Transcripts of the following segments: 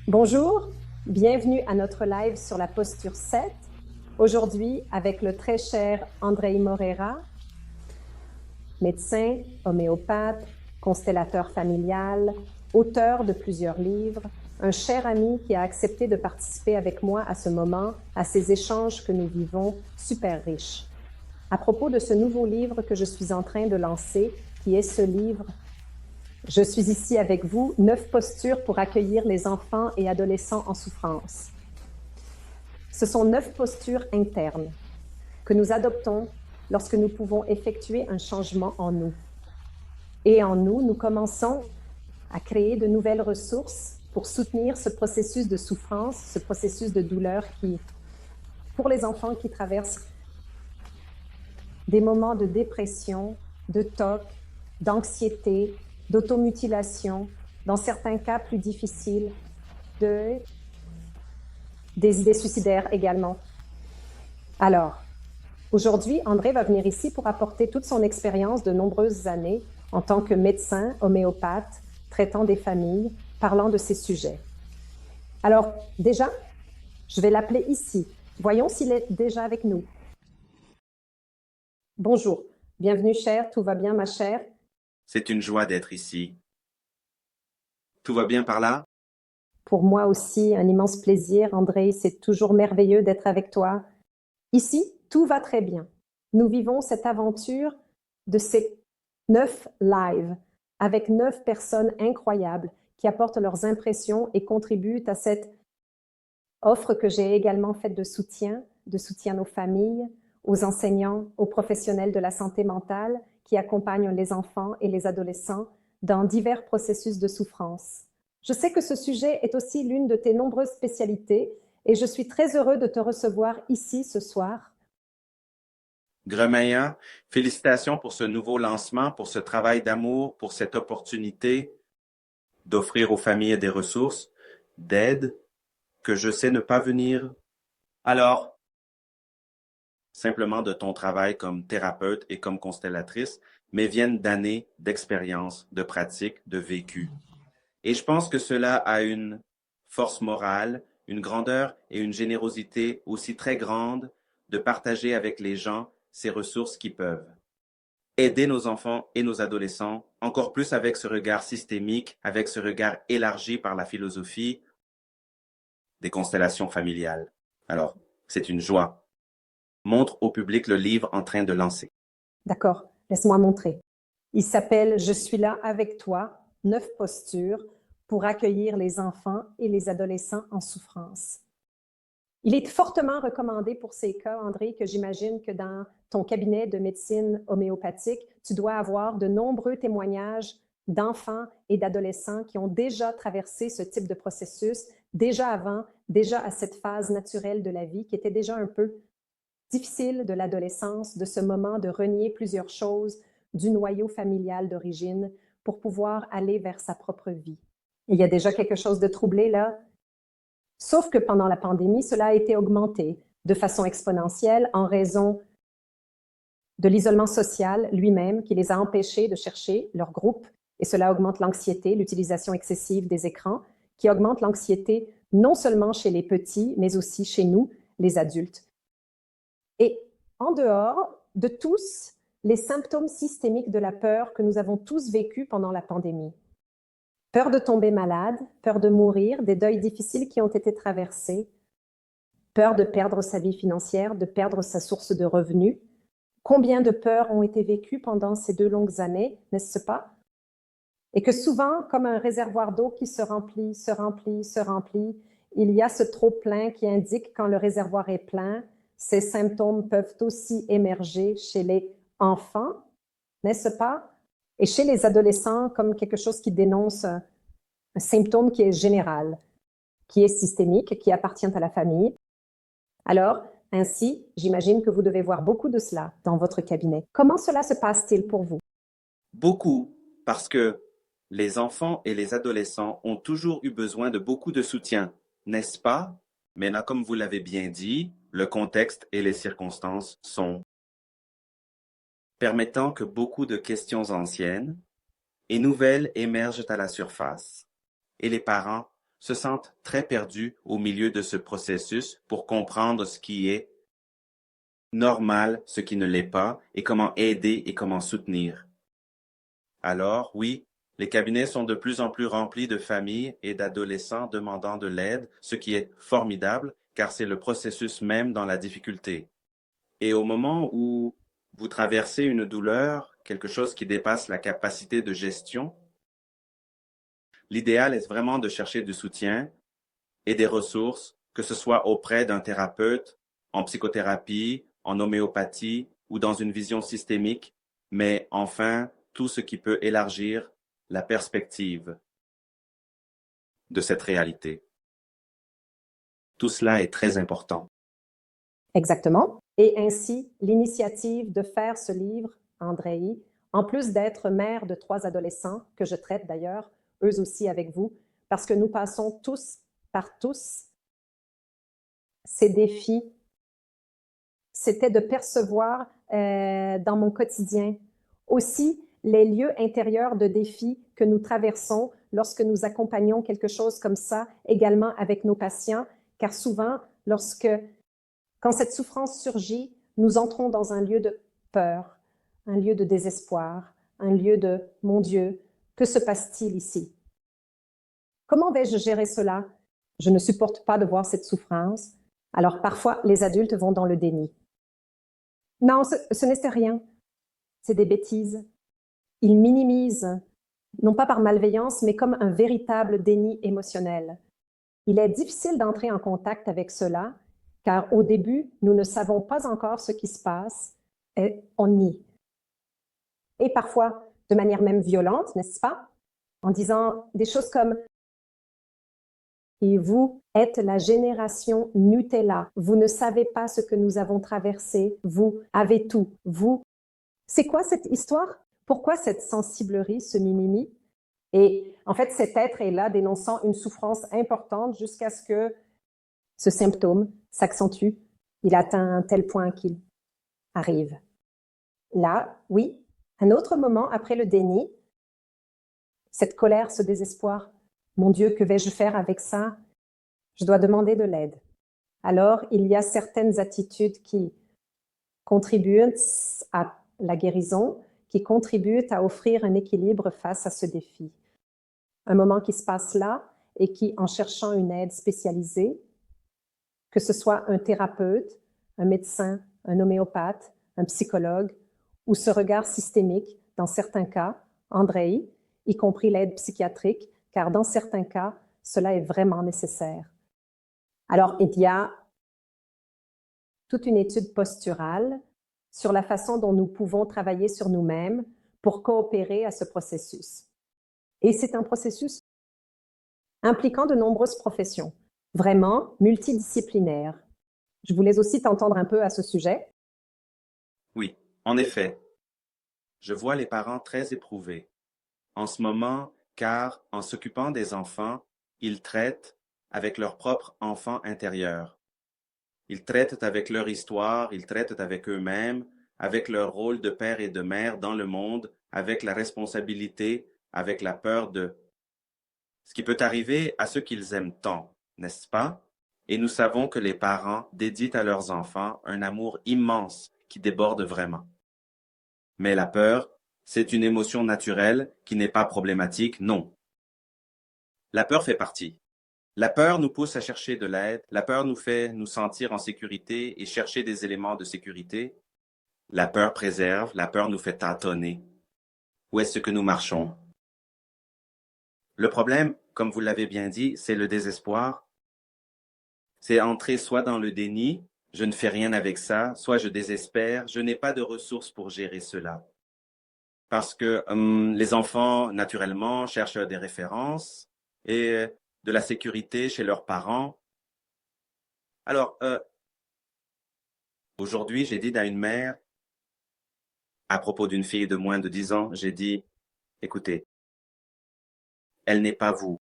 Bonjour, bienvenue à notre live sur la posture 7. Aujourd'hui, avec le très cher Andrei Morera, médecin, homéopathe, constellateur familial, auteur de plusieurs livres, un cher ami qui a accepté de participer avec moi à ce moment, à ces échanges que nous vivons super riches. À propos de ce nouveau livre que je suis en train de lancer, qui est ce livre « Je suis ici avec vous, 9 postures pour accueillir les enfants et adolescents en souffrance ». Ce sont 9 postures internes que nous adoptons lorsque nous pouvons effectuer un changement en nous. Et en nous, nous commençons à créer de nouvelles ressources pour soutenir ce processus de souffrance, ce processus de douleur qui, pour les enfants qui traversent des moments de dépression, de TOC, d'anxiété, d'automutilation, dans certains cas plus difficiles, des idées suicidaires également. Alors, aujourd'hui, André va venir ici pour apporter toute son expérience de nombreuses années en tant que médecin, homéopathe, traitant des familles, parlant de ces sujets. Alors, déjà, je vais l'appeler ici. Voyons s'il est déjà avec nous. Bonjour, bienvenue chère, tout va bien ma chère? C'est une joie d'être ici. Tout va bien par là? Pour moi aussi, un immense plaisir, André, c'est toujours merveilleux d'être avec toi. Ici, tout va très bien. Nous vivons cette aventure de ces 9 lives avec 9 personnes incroyables qui apportent leurs impressions et contribuent à cette offre que j'ai également faite de soutien aux familles, aux enseignants, aux professionnels de la santé mentale qui accompagnent les enfants et les adolescents dans divers processus de souffrance. Je sais que ce sujet est aussi l'une de tes nombreuses spécialités et je suis très heureux de te recevoir ici ce soir. Gremaya, félicitations pour ce nouveau lancement, pour ce travail d'amour, pour cette opportunité d'offrir aux familles des ressources, d'aide, que je sais ne pas venir. Alors, simplement de ton travail comme thérapeute et comme constellatrice, mais viennent d'années d'expérience, de pratique, de vécu. Et je pense que cela a une force morale, une grandeur et une générosité aussi très grande de partager avec les gens ces ressources qui peuvent aider nos enfants et nos adolescents, encore plus avec ce regard systémique, avec ce regard élargi par la philosophie des constellations familiales. Alors, c'est une joie. Montre au public le livre en train de lancer. D'accord, laisse-moi montrer. Il s'appelle « Je suis là avec toi », 9 postures pour accueillir les enfants et les adolescents en souffrance. Il est fortement recommandé pour ces cas, André, que j'imagine que dans ton cabinet de médecine homéopathique, tu dois avoir de nombreux témoignages d'enfants et d'adolescents qui ont déjà traversé ce type de processus, déjà avant, déjà à cette phase naturelle de la vie qui était déjà un peu difficile de l'adolescence, de ce moment de renier plusieurs choses du noyau familial d'origine pour pouvoir aller vers sa propre vie. Il y a déjà quelque chose de troublé là, sauf que pendant la pandémie, cela a été augmenté de façon exponentielle en raison de l'isolement social lui-même qui les a empêchés de chercher leur groupe et cela augmente l'anxiété, l'utilisation excessive des écrans qui augmente l'anxiété non seulement chez les petits, mais aussi chez nous, les adultes. Et en dehors de tous les symptômes systémiques de la peur que nous avons tous vécus pendant la pandémie, peur de tomber malade, peur de mourir, des deuils difficiles qui ont été traversés, peur de perdre sa vie financière, de perdre sa source de revenus. Combien de peurs ont été vécues pendant ces 2 longues années, n'est-ce pas? Et que souvent, comme un réservoir d'eau qui se remplit, se remplit, se remplit, il y a ce trop-plein qui indique quand le réservoir est plein. Ces symptômes peuvent aussi émerger chez les enfants, n'est-ce pas? Et chez les adolescents, comme quelque chose qui dénonce un symptôme qui est général, qui est systémique, qui appartient à la famille. Alors, ainsi, j'imagine que vous devez voir beaucoup de cela dans votre cabinet. Comment cela se passe-t-il pour vous? Beaucoup, parce que les enfants et les adolescents ont toujours eu besoin de beaucoup de soutien, n'est-ce pas? Maintenant, comme vous l'avez bien dit, le contexte et les circonstances sont permettant que beaucoup de questions anciennes et nouvelles émergent à la surface. Et les parents se sentent très perdus au milieu de ce processus pour comprendre ce qui est normal, ce qui ne l'est pas, et comment aider et comment soutenir. Alors, oui, les cabinets sont de plus en plus remplis de familles et d'adolescents demandant de l'aide, ce qui est formidable, car c'est le processus même dans la difficulté. Et au moment où vous traversez une douleur, quelque chose qui dépasse la capacité de gestion, l'idéal est vraiment de chercher du soutien et des ressources, que ce soit auprès d'un thérapeute, en psychothérapie, en homéopathie ou dans une vision systémique, mais enfin, tout ce qui peut élargir la perspective de cette réalité. Tout cela est très important. Exactement. Et ainsi, l'initiative de faire ce livre, Andréi, en plus d'être mère de 3 adolescents, que je traite d'ailleurs, eux aussi avec vous, parce que nous passons tous par tous ces défis, c'était de percevoir dans mon quotidien aussi les lieux intérieurs de défis que nous traversons lorsque nous accompagnons quelque chose comme ça également avec nos patients, car souvent, quand cette souffrance surgit, nous entrons dans un lieu de peur, un lieu de désespoir, un lieu de « mon Dieu, que se passe-t-il ici ?» Comment vais-je gérer cela? Je ne supporte pas de voir cette souffrance. Alors parfois, les adultes vont dans le déni. Non, ce n'est rien. C'est des bêtises. Ils minimisent, non pas par malveillance, mais comme un véritable déni émotionnel. Il est difficile d'entrer en contact avec cela, car au début, nous ne savons pas encore ce qui se passe et on nie. Et parfois, de manière même violente, n'est-ce pas? En disant des choses comme « Et vous êtes la génération Nutella. Vous ne savez pas ce que nous avons traversé. Vous avez tout. Vous. » C'est quoi cette histoire? Pourquoi cette sensiblerie, ce mimimi? Et en fait, cet être est là dénonçant une souffrance importante jusqu'à ce que ce symptôme s'accentue. Il atteint un tel point qu'il arrive. Là, oui, un autre moment après le déni, cette colère, ce désespoir. Mon Dieu, que vais-je faire avec ça? Je dois demander de l'aide. Alors, il y a certaines attitudes qui contribuent à la guérison, qui contribuent à offrir un équilibre face à ce défi. Un moment qui se passe là et qui, en cherchant une aide spécialisée, que ce soit un thérapeute, un médecin, un homéopathe, un psychologue, ou ce regard systémique, dans certains cas, Andréi, y compris l'aide psychiatrique, car dans certains cas, cela est vraiment nécessaire. Alors, il y a toute une étude posturale sur la façon dont nous pouvons travailler sur nous-mêmes pour coopérer à ce processus. Et c'est un processus impliquant de nombreuses professions, vraiment multidisciplinaire. Je voulais aussi t'entendre un peu à ce sujet. Oui, en effet, je vois les parents très éprouvés en ce moment, car en s'occupant des enfants, ils traitent avec leur propre enfant intérieur. Ils traitent avec leur histoire, ils traitent avec eux-mêmes, avec leur rôle de père et de mère dans le monde, avec la responsabilité, avec la peur de ce qui peut arriver à ceux qu'ils aiment tant, n'est-ce pas? Et nous savons que les parents dédient à leurs enfants un amour immense qui déborde vraiment. Mais la peur, c'est une émotion naturelle qui n'est pas problématique, non. La peur fait partie. La peur nous pousse à chercher de l'aide, la peur nous fait nous sentir en sécurité et chercher des éléments de sécurité. La peur préserve, la peur nous fait tâtonner. Où est-ce que nous marchons? Le problème, comme vous l'avez bien dit, c'est le désespoir. C'est entrer soit dans le déni, je ne fais rien avec ça, soit je désespère, je n'ai pas de ressources pour gérer cela. Parce que les enfants, naturellement, cherchent des références et de la sécurité chez leurs parents. Alors, aujourd'hui, j'ai dit à une mère, à propos d'une fille de moins de 10 ans, j'ai dit, écoutez, elle n'est pas vous.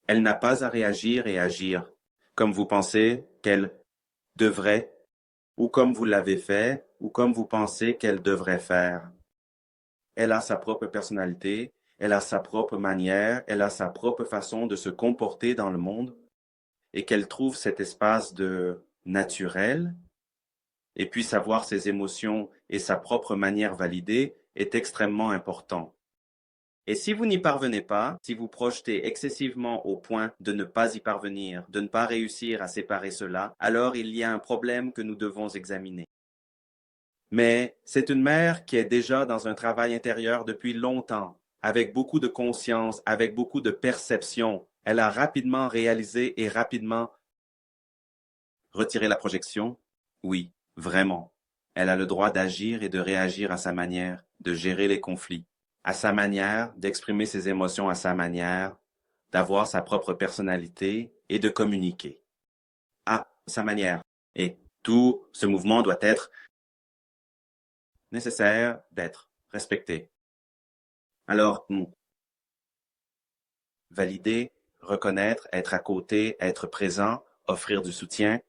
Elle n'a pas à réagir et agir comme vous pensez qu'elle devrait, ou comme vous l'avez fait, ou comme vous pensez qu'elle devrait faire. Elle a sa propre personnalité, elle a sa propre manière, elle a sa propre façon de se comporter dans le monde et qu'elle trouve cet espace de naturel et puisse avoir ses émotions et sa propre manière validée est extrêmement important. Et si vous n'y parvenez pas, si vous projetez excessivement au point de ne pas y parvenir, de ne pas réussir à séparer cela, alors il y a un problème que nous devons examiner. Mais c'est une mère qui est déjà dans un travail intérieur depuis longtemps, avec beaucoup de conscience, avec beaucoup de perception. Elle a rapidement réalisé et rapidement retiré la projection. Oui, vraiment. Elle a le droit d'agir et de réagir à sa manière, de gérer les conflits, à sa manière, d'exprimer ses émotions à sa manière, d'avoir sa propre personnalité et de communiquer à sa manière. Et tout ce mouvement doit être nécessaire d'être respecté. Alors, valider, reconnaître, être à côté, être présent, offrir du soutien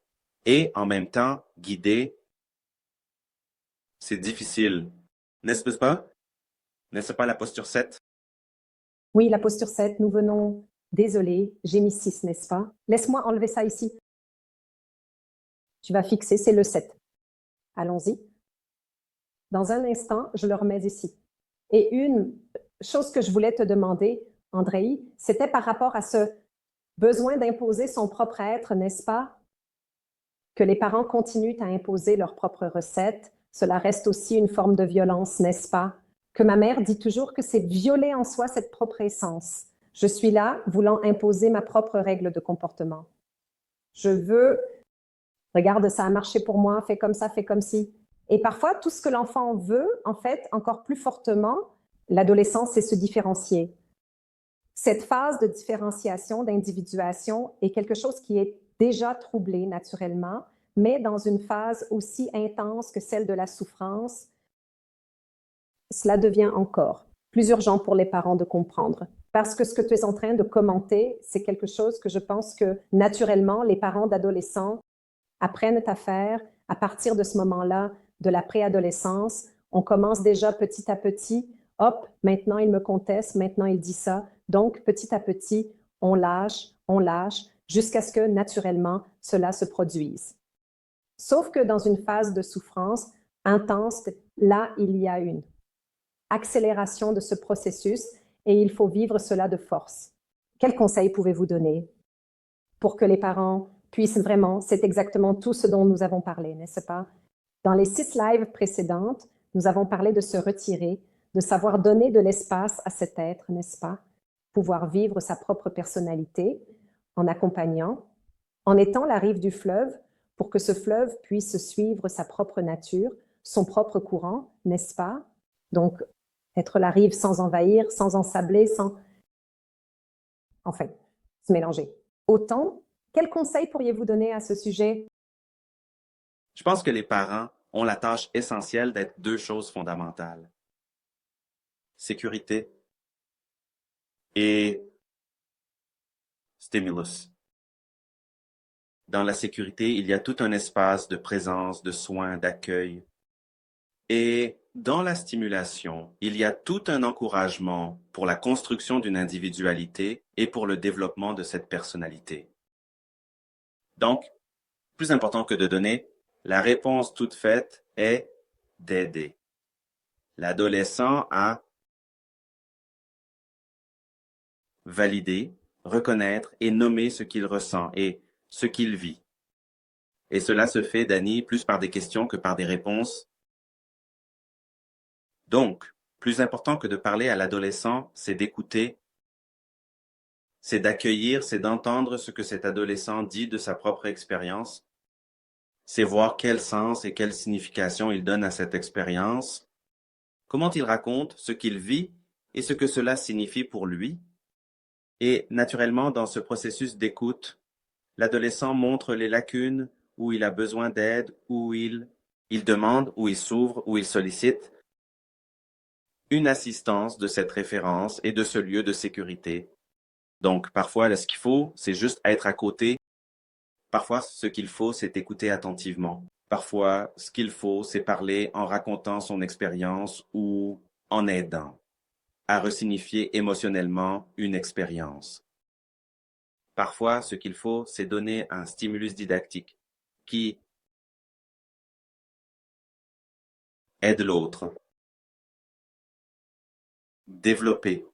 et en même temps guider, c'est difficile. N'est-ce pas? N'est-ce pas la posture 7? Oui, la posture 7, nous venons. Désolée, j'ai mis 6, n'est-ce pas? Laisse-moi enlever ça ici. Tu vas fixer, c'est le 7. Allons-y. Dans un instant, je le remets ici. Et une chose que je voulais te demander, Andrei, c'était par rapport à ce besoin d'imposer son propre être, n'est-ce pas? Que les parents continuent à imposer leurs propres recettes, cela reste aussi une forme de violence, n'est-ce pas? Que ma mère dit toujours que c'est violer en soi cette propre essence. Je suis là voulant imposer ma propre règle de comportement. Je veux, regarde, ça a marché pour moi, fais comme ça, fais comme ci. Et parfois, tout ce que l'enfant veut, en fait, encore plus fortement, l'adolescence, c'est se différencier. Cette phase de différenciation, d'individuation est quelque chose qui est déjà troublé naturellement, mais dans une phase aussi intense que celle de la souffrance, cela devient encore plus urgent pour les parents de comprendre. Parce que ce que tu es en train de commenter, c'est quelque chose que je pense que naturellement, les parents d'adolescents apprennent à faire à partir de ce moment-là, de la préadolescence. On commence déjà petit à petit. Hop, maintenant il me conteste, maintenant il dit ça. Donc, petit à petit, on lâche, jusqu'à ce que naturellement cela se produise. Sauf que dans une phase de souffrance intense, là, il y a une accélération de ce processus et il faut vivre cela de force. Quels conseils pouvez-vous donner pour que les parents puissent vraiment, c'est exactement tout ce dont nous avons parlé, n'est-ce pas? Dans les 6 lives précédentes, nous avons parlé de se retirer, de savoir donner de l'espace à cet être, n'est-ce pas? Pouvoir vivre sa propre personnalité en accompagnant, en étant la rive du fleuve pour que ce fleuve puisse suivre sa propre nature, son propre courant, n'est-ce pas? Donc, être la rive sans envahir, sans ensabler, sans... Enfin, se mélanger. Autant, quels conseils pourriez-vous donner à ce sujet? Je pense que les parents ont la tâche essentielle d'être deux choses fondamentales. Sécurité et stimulus. Dans la sécurité, il y a tout un espace de présence, de soins, d'accueil. Et dans la stimulation, il y a tout un encouragement pour la construction d'une individualité et pour le développement de cette personnalité. Donc, plus important que de donner, la réponse toute faite est d'aider l'adolescent à valider, reconnaître et nommer ce qu'il ressent et ce qu'il vit. Et cela se fait, Dani, plus par des questions que par des réponses. Donc, plus important que de parler à l'adolescent, c'est d'écouter, c'est d'accueillir, c'est d'entendre ce que cet adolescent dit de sa propre expérience, c'est voir quel sens et quelle signification il donne à cette expérience, comment il raconte ce qu'il vit et ce que cela signifie pour lui. Et naturellement, dans ce processus d'écoute, l'adolescent montre les lacunes où il a besoin d'aide, où il demande, où il s'ouvre, où il sollicite une assistance de cette référence et de ce lieu de sécurité. Donc, parfois, là, ce qu'il faut, c'est juste être à côté. Parfois, ce qu'il faut, c'est écouter attentivement. Parfois, ce qu'il faut, c'est parler en racontant son expérience ou en aidant. à resignifier émotionnellement une expérience. Parfois, ce qu'il faut, c'est donner un stimulus didactique qui aide l'autre, développer.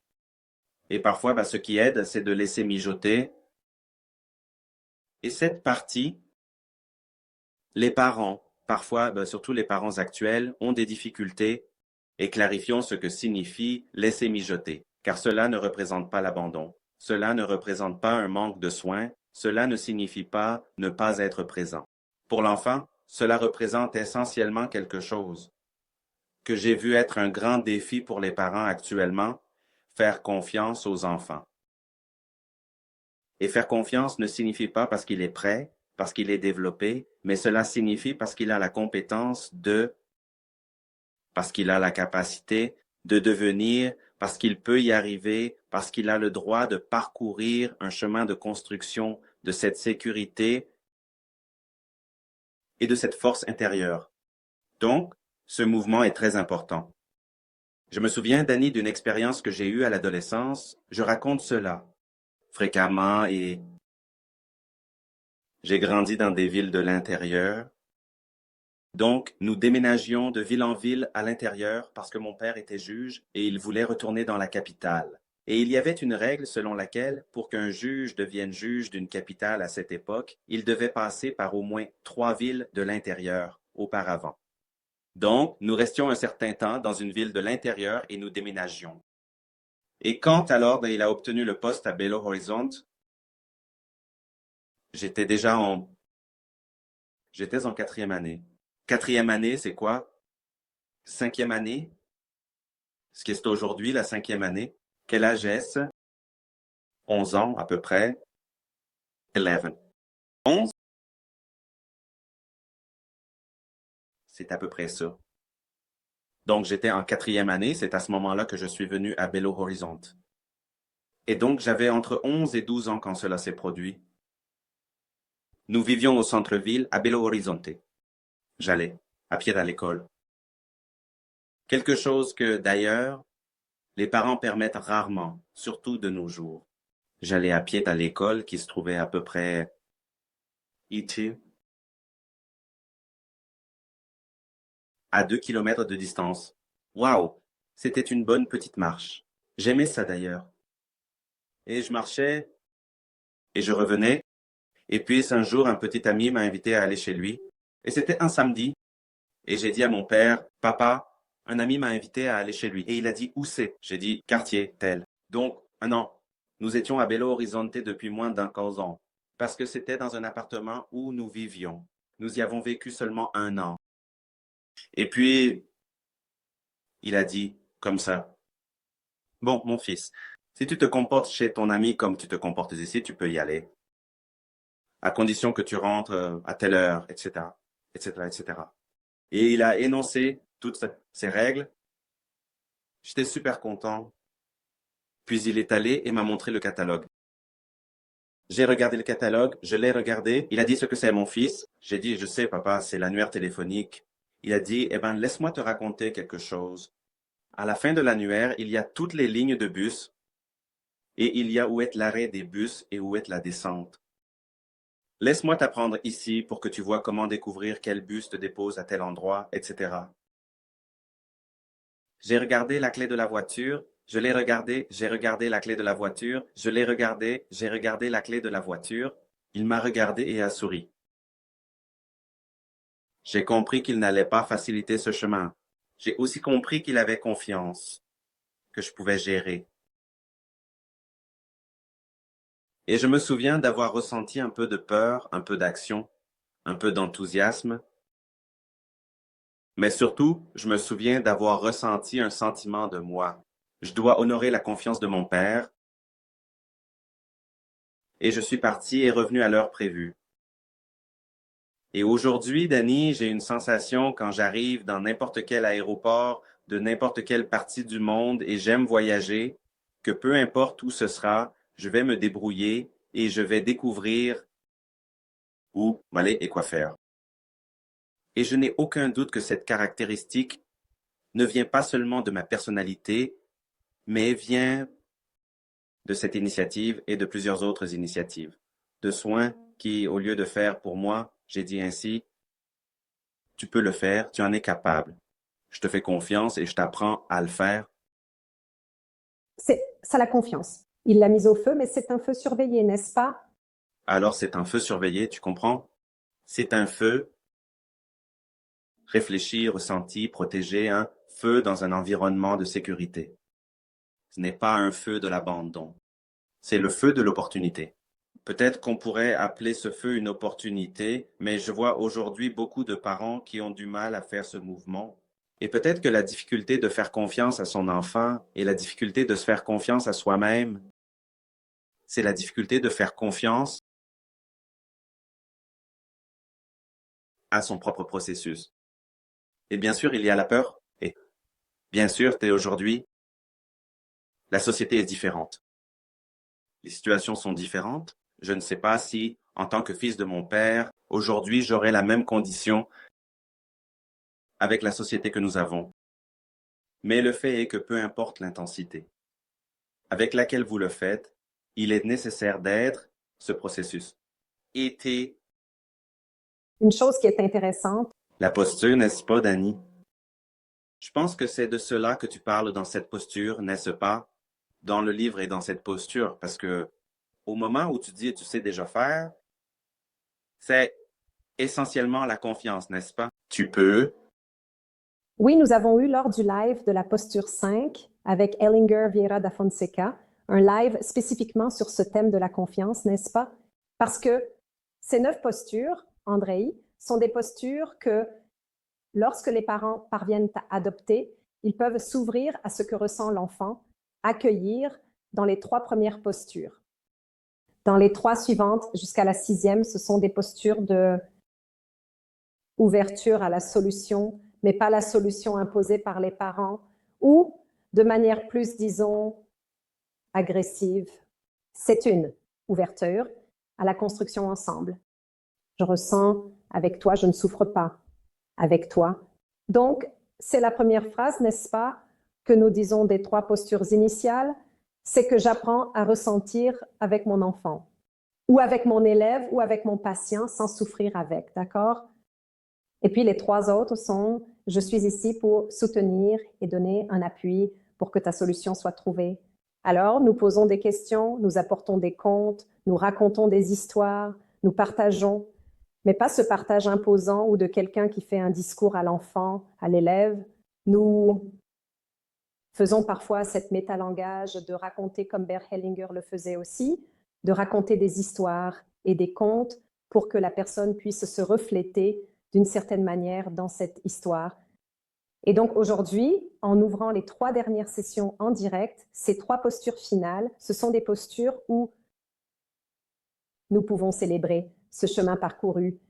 Et parfois, ce qui aide, c'est de laisser mijoter. Et cette partie, les parents, parfois, surtout les parents actuels, ont des difficultés et clarifions ce que signifie laisser mijoter, car cela ne représente pas l'abandon, cela ne représente pas un manque de soins, cela ne signifie pas ne pas être présent. Pour l'enfant, cela représente essentiellement quelque chose que j'ai vu être un grand défi pour les parents actuellement, faire confiance aux enfants. Et faire confiance ne signifie pas parce qu'il est prêt, parce qu'il est développé, mais cela signifie parce qu'il a la compétence parce qu'il a la capacité de devenir, parce qu'il peut y arriver, parce qu'il a le droit de parcourir un chemin de construction de cette sécurité et de cette force intérieure. Donc, ce mouvement est très important. Je me souviens, Dani, d'une expérience que j'ai eue à l'adolescence. Je raconte cela fréquemment et j'ai grandi dans des villes de l'intérieur. Donc, nous déménagions de ville en ville à l'intérieur parce que mon père était juge et il voulait retourner dans la capitale. Et il y avait une règle selon laquelle, pour qu'un juge devienne juge d'une capitale à cette époque, il devait passer par au moins 3 villes de l'intérieur auparavant. Donc, nous restions un certain temps dans une ville de l'intérieur et nous déménagions. Et quand alors il a obtenu le poste à Belo Horizonte, j'étais en 4e année. 4e année, c'est quoi? 5e année? Ce qui est aujourd'hui la 5e année. Quel âge est-ce? 11 ans à peu près. 11. 11? C'est à peu près ça. Donc j'étais en 4e année, c'est à ce moment-là que je suis venu à Belo Horizonte. Et donc j'avais entre 11 et 12 ans quand cela s'est produit. Nous vivions au centre-ville à Belo Horizonte. J'allais à pied à l'école. Quelque chose que, d'ailleurs, les parents permettent rarement, surtout de nos jours. J'allais à pied à l'école qui se trouvait à peu près ici, à 2 kilomètres de distance. Waouh! C'était une bonne petite marche. J'aimais ça d'ailleurs. Et je marchais et je revenais. Et puis un jour, un petit ami m'a invité à aller chez lui. Et c'était un samedi. Et j'ai dit à mon père, Papa, un ami m'a invité à aller chez lui. Et il a dit, où c'est? J'ai dit, quartier, tel. Donc, un an. Nous étions à Belo Horizonte depuis moins d'15 ans. Parce que c'était dans un appartement où nous vivions. Nous y avons vécu seulement 1 an. Et puis, il a dit, comme ça, bon, mon fils, si tu te comportes chez ton ami comme tu te comportes ici, tu peux y aller. À condition que tu rentres à telle heure, etc., etc., etc. Et il a énoncé toutes ces règles. J'étais super content. Puis il est allé et m'a montré le catalogue. J'ai regardé le catalogue, je l'ai regardé. Il a dit ce que c'est, mon fils. J'ai dit, je sais, papa, c'est l'annuaire téléphonique. Il a dit, eh ben, laisse-moi te raconter quelque chose. À la fin de l'annuaire, il y a toutes les lignes de bus et il y a où est l'arrêt des bus et où est la descente. Laisse-moi t'apprendre ici pour que tu vois comment découvrir quel bus te dépose à tel endroit, etc. J'ai regardé la clé de la voiture, je l'ai regardé, j'ai regardé la clé de la voiture, je l'ai regardé, j'ai regardé la clé de la voiture. Il m'a regardé et a souri. J'ai compris qu'il n'allait pas faciliter ce chemin. J'ai aussi compris qu'il avait confiance, que je pouvais gérer. Et je me souviens d'avoir ressenti un peu de peur, un peu d'action, un peu d'enthousiasme. Mais surtout, je me souviens d'avoir ressenti un sentiment de moi. Je dois honorer la confiance de mon père. Et je suis parti et revenu à l'heure prévue. Et aujourd'hui, Dani, j'ai une sensation quand j'arrive dans n'importe quel aéroport de n'importe quelle partie du monde et j'aime voyager, que peu importe où ce sera, je vais me débrouiller et je vais découvrir où aller et quoi faire. Et je n'ai aucun doute que cette caractéristique ne vient pas seulement de ma personnalité, mais vient de cette initiative et de plusieurs autres initiatives, de soins qui, au lieu de faire pour moi, j'ai dit ainsi, tu peux le faire, tu en es capable. Je te fais confiance et je t'apprends à le faire. C'est ça la confiance. Il l'a mise au feu, mais c'est un feu surveillé, n'est-ce pas? Alors c'est un feu surveillé, tu comprends? C'est un feu réfléchi, ressenti, protégé, un feu dans un environnement de sécurité. Ce n'est pas un feu de l'abandon. C'est le feu de l'opportunité. Peut-être qu'on pourrait appeler ce feu une opportunité, mais je vois aujourd'hui beaucoup de parents qui ont du mal à faire ce mouvement. Et peut-être que la difficulté de faire confiance à son enfant et la difficulté de se faire confiance à soi-même, c'est la difficulté de faire confiance à son propre processus. Et bien sûr, il y a la peur. Et bien sûr, aujourd'hui, la société est différente. Les situations sont différentes. Je ne sais pas si, en tant que fils de mon père, aujourd'hui, j'aurai la même condition avec la société que nous avons. Mais le fait est que peu importe l'intensité avec laquelle vous le faites, il est nécessaire d'être ce processus. Été. Une chose qui est intéressante, La posture, n'est-ce pas, Dani? Je pense que c'est de cela que tu parles dans cette posture, n'est-ce pas? Dans le livre et dans cette posture, parce que au moment où tu dis tu sais déjà faire, c'est essentiellement la confiance, n'est-ce pas? Tu peux. oui, nous avons eu lors du live de la posture 5 avec Ellinger Vieira da Fonseca, un live spécifiquement sur ce thème de la confiance, n'est-ce pas? Parce que ces 9 postures, Andrei, sont des postures que lorsque les parents parviennent à adopter, ils peuvent s'ouvrir à ce que ressent l'enfant, accueillir dans les 3 premières postures. Dans les 3 suivantes, jusqu'à la 6e, ce sont des postures de ouverture à la solution, mais pas la solution imposée par les parents, ou de manière plus, disons, agressive. C'est une ouverture à la construction ensemble. Je ressens avec toi, je ne souffre pas avec toi. Donc, c'est la première phrase, n'est-ce pas, que nous disons des 3 postures initiales, c'est que j'apprends à ressentir avec mon enfant, ou avec mon élève, ou avec mon patient, sans souffrir avec, d'accord? Et puis les 3 autres sont, je suis ici pour soutenir et donner un appui pour que ta solution soit trouvée. Alors, nous posons des questions, nous apportons des contes, nous racontons des histoires, nous partageons, mais pas ce partage imposant ou de quelqu'un qui fait un discours à l'enfant, à l'élève. Nous faisons parfois cette métalangage de raconter comme Bert Hellinger le faisait aussi, de raconter des histoires et des contes pour que la personne puisse se refléter d'une certaine manière dans cette histoire. Et donc aujourd'hui, en ouvrant les 3 dernières sessions en direct, ces 3 postures finales, ce sont des postures où nous pouvons célébrer ce chemin parcouru.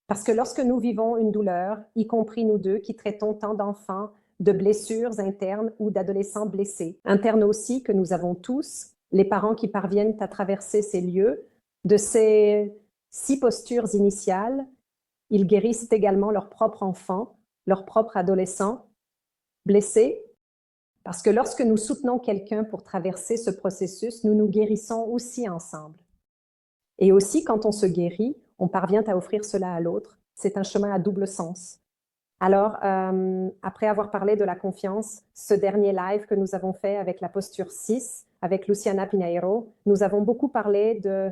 Parce que lorsque nous vivons une douleur, y compris nous deux qui traitons tant d'enfants de blessures internes ou d'adolescents blessés, internes aussi que nous avons tous, les parents qui parviennent à traverser ces lieux, de ces 6 postures initiales, ils guérissent également leur propre enfant, leur propre adolescent blessé, parce que lorsque nous soutenons quelqu'un pour traverser ce processus, nous nous guérissons aussi ensemble. Et aussi, quand on se guérit, on parvient à offrir cela à l'autre. C'est un chemin à double sens. Alors, après avoir parlé de la confiance, ce dernier live que nous avons fait avec la posture 6, avec Luciana Pinheiro, nous avons beaucoup parlé de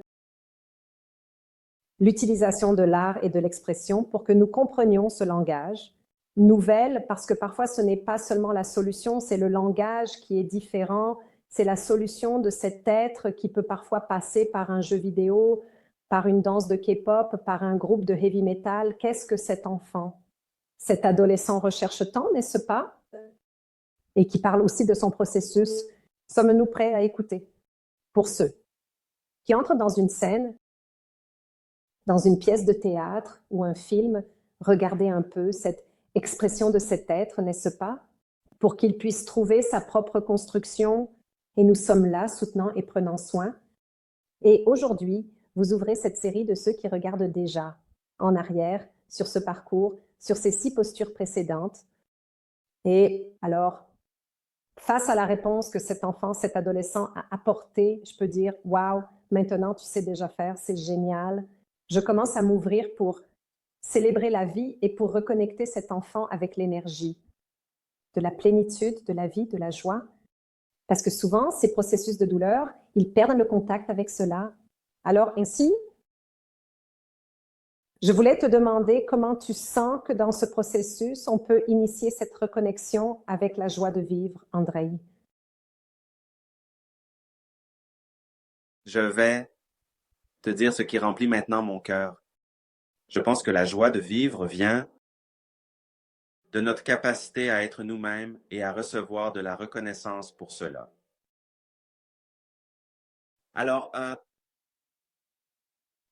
l'utilisation de l'art et de l'expression pour que nous comprenions ce langage nouvelle, parce que parfois ce n'est pas seulement la solution, c'est le langage qui est différent, c'est la solution de cet être qui peut parfois passer par un jeu vidéo, par une danse de K-pop, par un groupe de heavy metal. Qu'est-ce que cet enfant, cet adolescent recherche tant, n'est-ce pas? Et qui parle aussi de son processus. Sommes-nous prêts à écouter? Pour ceux qui entrent dans une scène, dans une pièce de théâtre ou un film, regardez un peu cette expression de cet être, n'est-ce pas? Pour qu'il puisse trouver sa propre construction, et nous sommes là, soutenant et prenant soin. Et aujourd'hui, vous ouvrez cette série de ceux qui regardent déjà en arrière sur ce parcours, sur ces 6 postures précédentes. Et alors, Face à la réponse que cet enfant, cet adolescent a apportée, je peux dire, waouh, maintenant tu sais déjà faire, c'est génial. Je commence à m'ouvrir pour célébrer la vie et pour reconnecter cet enfant avec l'énergie de la plénitude, de la vie, de la joie. Parce que souvent, ces processus de douleur, ils perdent le contact avec cela. Alors ainsi, je voulais te demander comment tu sens que dans ce processus, on peut initier cette reconnexion avec la joie de vivre, Andrei. Je vais te dire ce qui remplit maintenant mon cœur. Je pense que la joie de vivre vient de notre capacité à être nous-mêmes et à recevoir de la reconnaissance pour cela. Alors,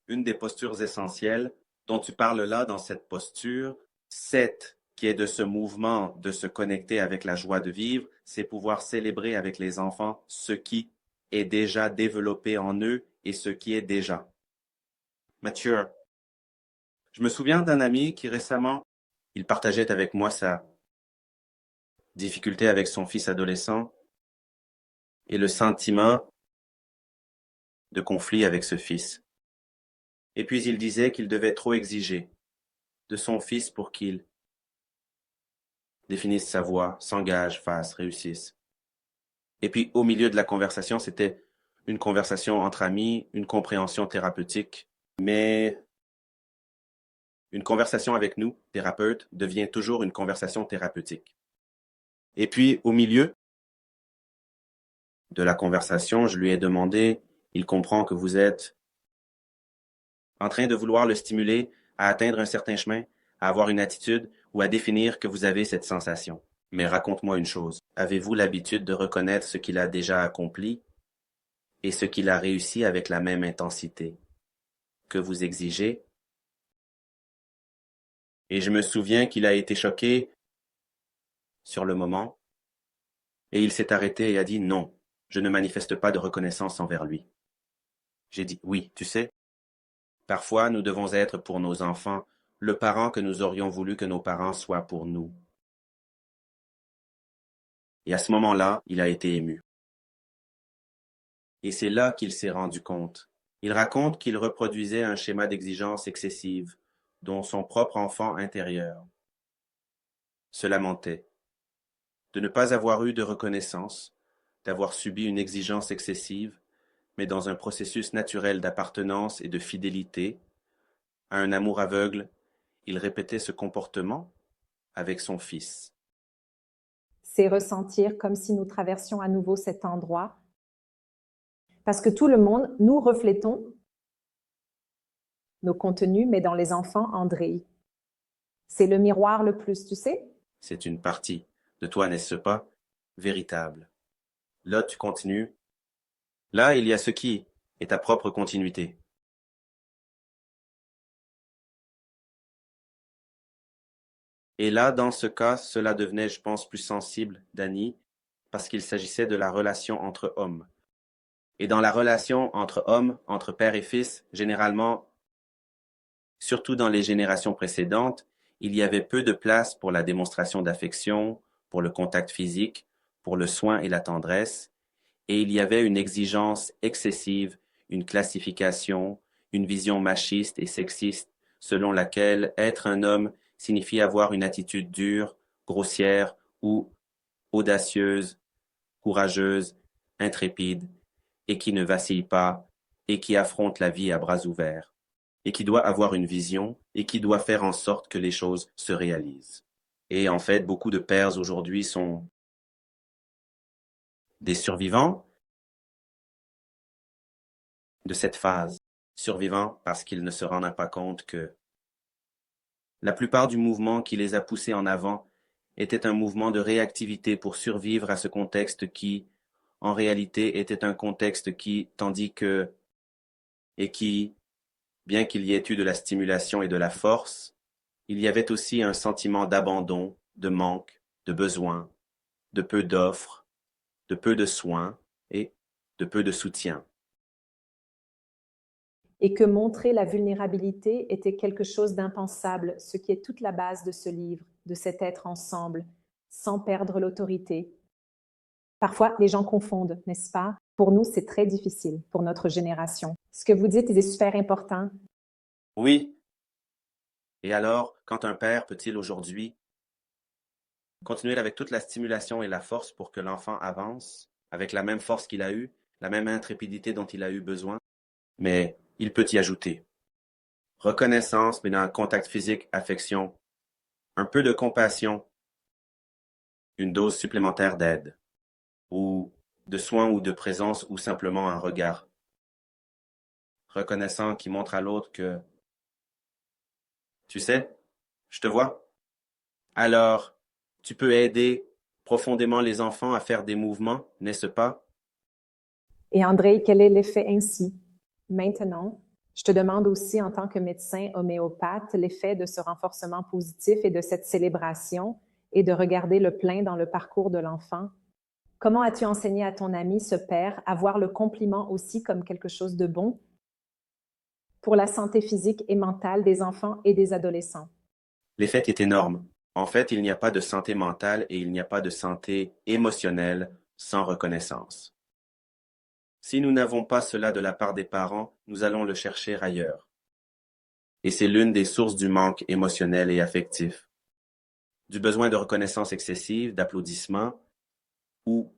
une des postures essentielles dont tu parles là dans cette posture, cette qui est de ce mouvement de se connecter avec la joie de vivre, c'est pouvoir célébrer avec les enfants ce qui est déjà développé en eux et ce qui est déjà mature. Je me souviens d'un ami qui récemment, il partageait avec moi sa difficulté avec son fils adolescent et le sentiment de conflit avec ce fils. Et puis il disait qu'il devait trop exiger de son fils pour qu'il définisse sa voie, s'engage, fasse, réussisse. Et puis au milieu de la conversation, c'était une conversation entre amis, une compréhension thérapeutique, mais une conversation avec nous, thérapeutes, devient toujours une conversation thérapeutique. Et puis au milieu de la conversation, je lui ai demandé, il comprend que vous êtes en train de vouloir le stimuler à atteindre un certain chemin, à avoir une attitude ou à définir que vous avez cette sensation. Mais raconte-moi une chose. Avez-vous l'habitude de reconnaître ce qu'il a déjà accompli et ce qu'il a réussi avec la même intensité que vous exigez? Et je me souviens qu'il a été choqué sur le moment et il s'est arrêté et a dit non, je ne manifeste pas de reconnaissance envers lui. J'ai dit oui, tu sais, parfois nous devons être pour nos enfants le parent que nous aurions voulu que nos parents soient pour nous. Et à ce moment-là, il a été ému. Et c'est là qu'il s'est rendu compte. Il raconte qu'il reproduisait un schéma d'exigence excessive dont son propre enfant intérieur se lamentait, de ne pas avoir eu de reconnaissance, d'avoir subi une exigence excessive, mais dans un processus naturel d'appartenance et de fidélité, à un amour aveugle, il répétait ce comportement avec son fils. C'est ressentir comme si nous traversions à nouveau cet endroit. Parce que tout le monde, nous reflétons nos contenus, mais dans les enfants, Andrei. C'est le miroir le plus, tu sais? C'est une partie de toi, n'est-ce pas, véritable. Là, tu continues. Là, il y a ce qui est ta propre continuité. Et là, dans ce cas, cela devenait, je pense, plus sensible, Dany, parce qu'il s'agissait de la relation entre hommes. Et dans la relation entre hommes, entre père et fils, généralement, surtout dans les générations précédentes, il y avait peu de place pour la démonstration d'affection, pour le contact physique, pour le soin et la tendresse, et il y avait une exigence excessive, une classification, une vision machiste et sexiste selon laquelle être un homme signifie avoir une attitude dure, grossière ou audacieuse, courageuse, intrépide, et qui ne vacille pas, et qui affronte la vie à bras ouverts, et qui doit avoir une vision, et qui doit faire en sorte que les choses se réalisent. Et en fait, beaucoup de pères aujourd'hui sont des survivants de cette phase, survivants parce qu'ils ne se rendent pas compte que la plupart du mouvement qui les a poussés en avant était un mouvement de réactivité pour survivre à ce contexte qui, en réalité, était un contexte qui, tandis que, et qui, bien qu'il y ait eu de la stimulation et de la force, il y avait aussi un sentiment d'abandon, de manque, de besoin, de peu d'offres, de peu de soins et de peu de soutien. Et que montrer la vulnérabilité était quelque chose d'impensable, ce qui est toute la base de ce livre, de cet être ensemble, sans perdre l'autorité. Parfois, les gens confondent, n'est-ce pas? Pour nous, c'est très difficile, pour notre génération. Ce que vous dites est super important. Oui. Et alors, quand un père peut-il aujourd'hui continuer avec toute la stimulation et la force pour que l'enfant avance, avec la même force qu'il a eue, la même intrépidité dont il a eu besoin, mais il peut y ajouter reconnaissance, mais dans un contact physique, affection, un peu de compassion, une dose supplémentaire d'aide, ou de soins ou de présence, ou simplement un regard reconnaissant qui montre à l'autre que, tu sais, je te vois. Alors, tu peux aider profondément les enfants à faire des mouvements, n'est-ce pas? Et André, quel est l'effet ainsi? Maintenant, je te demande aussi, en tant que médecin homéopathe, l'effet de ce renforcement positif et de cette célébration et de regarder le plein dans le parcours de l'enfant. Comment as-tu enseigné à ton ami, ce père, à voir le compliment aussi comme quelque chose de bon pour la santé physique et mentale des enfants et des adolescents? L'effet est énorme. En fait, il n'y a pas de santé mentale et il n'y a pas de santé émotionnelle sans reconnaissance. Si nous n'avons pas cela de la part des parents, nous allons le chercher ailleurs. Et c'est l'une des sources du manque émotionnel et affectif, du besoin de reconnaissance excessive, d'applaudissements, ou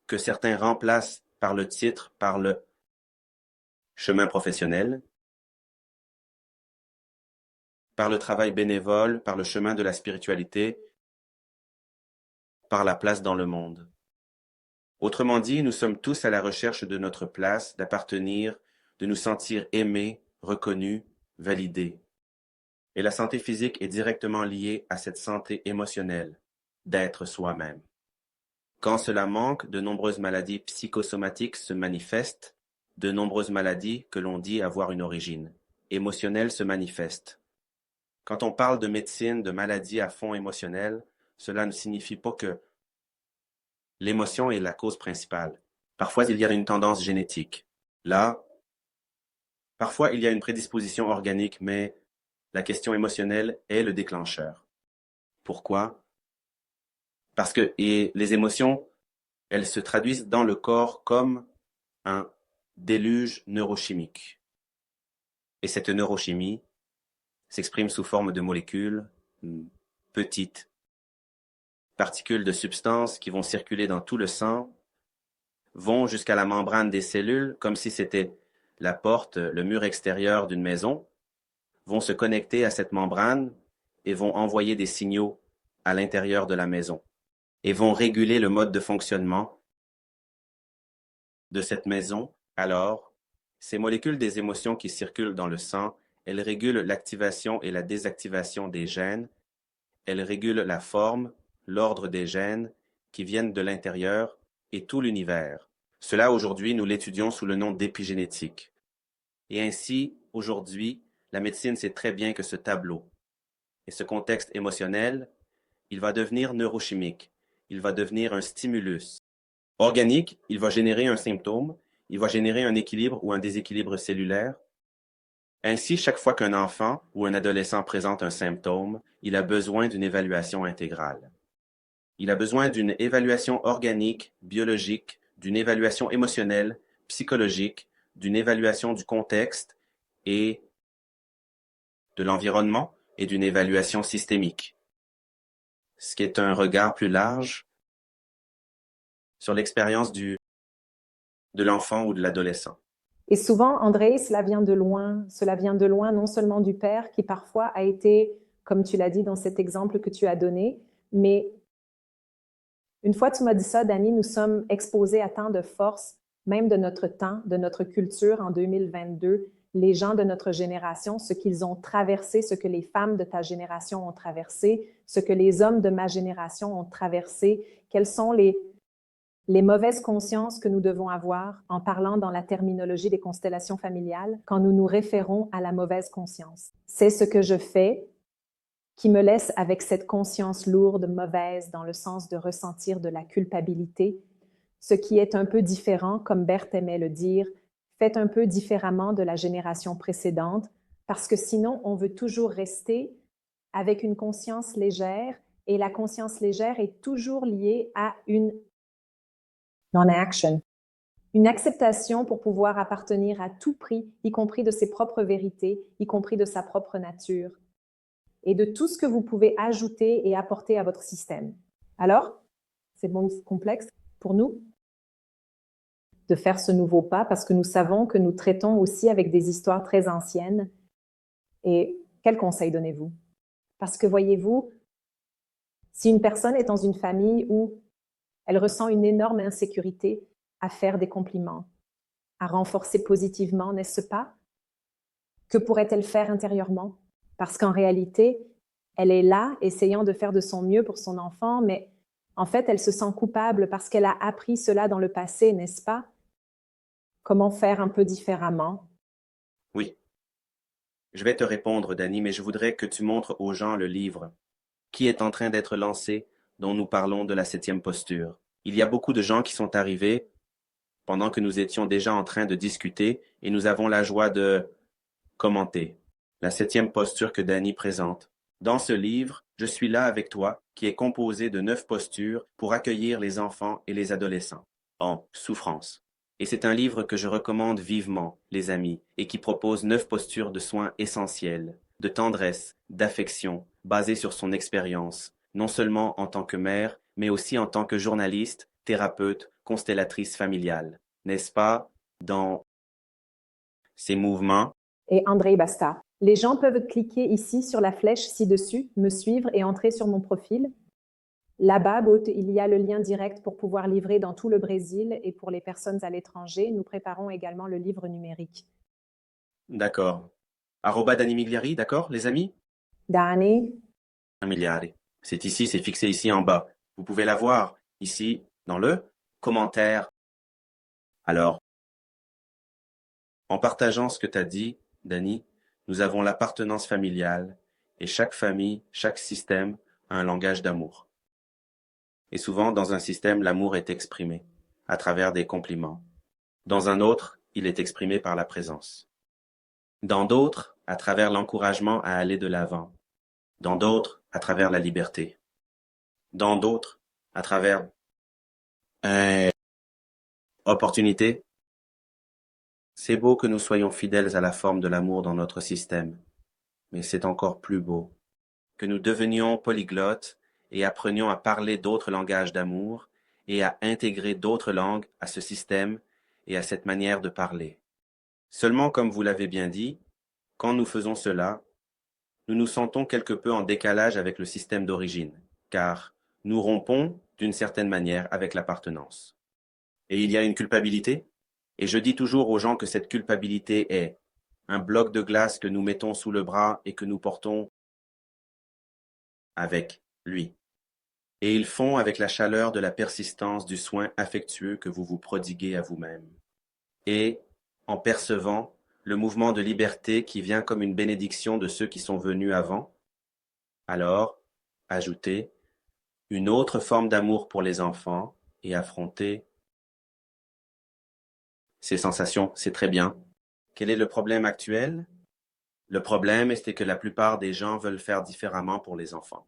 que certains remplacent par le titre, par le chemin professionnel, par le travail bénévole, par le chemin de la spiritualité, par la place dans le monde. Autrement dit, nous sommes tous à la recherche de notre place, d'appartenir, de nous sentir aimés, reconnus, validés. Et la santé physique est directement liée à cette santé émotionnelle, d'être soi-même. Quand cela manque, de nombreuses maladies psychosomatiques se manifestent, de nombreuses maladies que l'on dit avoir une origine émotionnelle se manifestent. Quand on parle de médecine, de maladies à fond émotionnel, cela ne signifie pas que l'émotion est la cause principale. Parfois, il y a une tendance génétique. Là, parfois, il y a une prédisposition organique, mais la question émotionnelle est le déclencheur. Pourquoi? Parce que les émotions, elles se traduisent dans le corps comme un déluge neurochimique. Et cette neurochimie s'exprime sous forme de molécules petites, particules de substances qui vont circuler dans tout le sang, vont jusqu'à la membrane des cellules, comme si c'était la porte, le mur extérieur d'une maison, vont se connecter à cette membrane et vont envoyer des signaux à l'intérieur de la maison et vont réguler le mode de fonctionnement de cette maison. Alors, ces molécules des émotions qui circulent dans le sang, elles régulent l'activation et la désactivation des gènes, elles régulent la forme, l'ordre des gènes qui viennent de l'intérieur et tout l'univers. Cela, aujourd'hui, nous l'étudions sous le nom d'épigénétique. Et ainsi, aujourd'hui, la médecine sait très bien que ce tableau et ce contexte émotionnel, il va devenir neurochimique, il va devenir un stimulus. Organique, il va générer un symptôme, il va générer un équilibre ou un déséquilibre cellulaire. Ainsi, chaque fois qu'un enfant ou un adolescent présente un symptôme, il a besoin d'une évaluation intégrale. Il a besoin d'une évaluation organique, biologique, d'une évaluation émotionnelle, psychologique, d'une évaluation du contexte et de l'environnement et d'une évaluation systémique, ce qui est un regard plus large sur l'expérience de l'enfant ou de l'adolescent. Et souvent, André, cela vient de loin. Cela vient de loin, non seulement du père qui parfois a été, comme tu l'as dit dans cet exemple que tu as donné, mais une fois tu m'as dit ça, Dani, nous sommes exposés à tant de force, même de notre temps, de notre culture en 2022. Les gens de notre génération, ce qu'ils ont traversé, ce que les femmes de ta génération ont traversé, ce que les hommes de ma génération ont traversé, quelles sont les mauvaises consciences que nous devons avoir en parlant dans la terminologie des constellations familiales quand nous nous référons à la mauvaise conscience. C'est ce que je fais qui me laisse avec cette conscience lourde, mauvaise, dans le sens de ressentir de la culpabilité, ce qui est un peu différent, comme Berthe aimait le dire, fait un peu différemment de la génération précédente, parce que sinon, on veut toujours rester avec une conscience légère, et la conscience légère est toujours liée à une non-action. Une acceptation pour pouvoir appartenir à tout prix, y compris de ses propres vérités, y compris de sa propre nature, et de tout ce que vous pouvez ajouter et apporter à votre système. Alors, c'est bon, complexe pour nous de faire ce nouveau pas parce que nous savons que nous traitons aussi avec des histoires très anciennes. Et quel conseil donnez-vous? Parce que voyez-vous, si une personne est dans une famille où elle ressent une énorme insécurité à faire des compliments, à renforcer positivement, n'est-ce pas? Que pourrait-elle faire intérieurement? Parce qu'en réalité, elle est là, essayant de faire de son mieux pour son enfant, mais en fait, elle se sent coupable parce qu'elle a appris cela dans le passé, n'est-ce pas? Comment faire un peu différemment? Oui, je vais te répondre, Danny, mais je voudrais que tu montres aux gens le livre qui est en train d'être lancé, dont nous parlons de la 7e posture. Il y a beaucoup de gens qui sont arrivés pendant que nous étions déjà en train de discuter et nous avons la joie de commenter la 7e posture que Danny présente. Dans ce livre, Je suis là avec toi, qui est composé de 9 postures pour accueillir les enfants et les adolescents en souffrance. Et c'est un livre que je recommande vivement, les amis, et qui propose 9 postures de soins essentiels, de tendresse, d'affection, basées sur son expérience, non seulement en tant que mère, mais aussi en tant que journaliste, thérapeute, constellatrice familiale. N'est-ce pas, dans ces mouvements? Et André Basta. Les gens peuvent cliquer ici sur la flèche ci-dessus, me suivre et entrer sur mon profil. Là-bas, il y a le lien direct pour pouvoir livrer dans tout le Brésil et pour les personnes à l'étranger. Nous préparons également le livre numérique. D'accord. Danny Migliari, d'accord, les amis? Dani, Migliari. C'est ici, c'est fixé ici en bas. Vous pouvez la voir ici dans le commentaire. Alors, en partageant ce que tu as dit, Danny, nous avons l'appartenance familiale et chaque famille, chaque système a un langage d'amour. Et souvent, dans un système, l'amour est exprimé à travers des compliments. Dans un autre, il est exprimé par la présence. Dans d'autres, à travers l'encouragement à aller de l'avant. Dans d'autres, à travers la liberté. Dans d'autres, à travers opportunité. C'est beau que nous soyons fidèles à la forme de l'amour dans notre système, mais c'est encore plus beau que nous devenions polyglottes et apprenions à parler d'autres langages d'amour et à intégrer d'autres langues à ce système et à cette manière de parler. Seulement, comme vous l'avez bien dit, quand nous faisons cela, nous nous sentons quelque peu en décalage avec le système d'origine, car nous rompons, d'une certaine manière, avec l'appartenance. Et il y a une culpabilité, et je dis toujours aux gens que cette culpabilité est un bloc de glace que nous mettons sous le bras et que nous portons avec lui. Et ils font avec la chaleur de la persistance du soin affectueux que vous vous prodiguez à vous-même. Et en percevant le mouvement de liberté qui vient comme une bénédiction de ceux qui sont venus avant, alors ajoutez une autre forme d'amour pour les enfants et affrontez ces sensations, c'est très bien. Quel est le problème actuel? Le problème, c'est que la plupart des gens veulent faire différemment pour les enfants,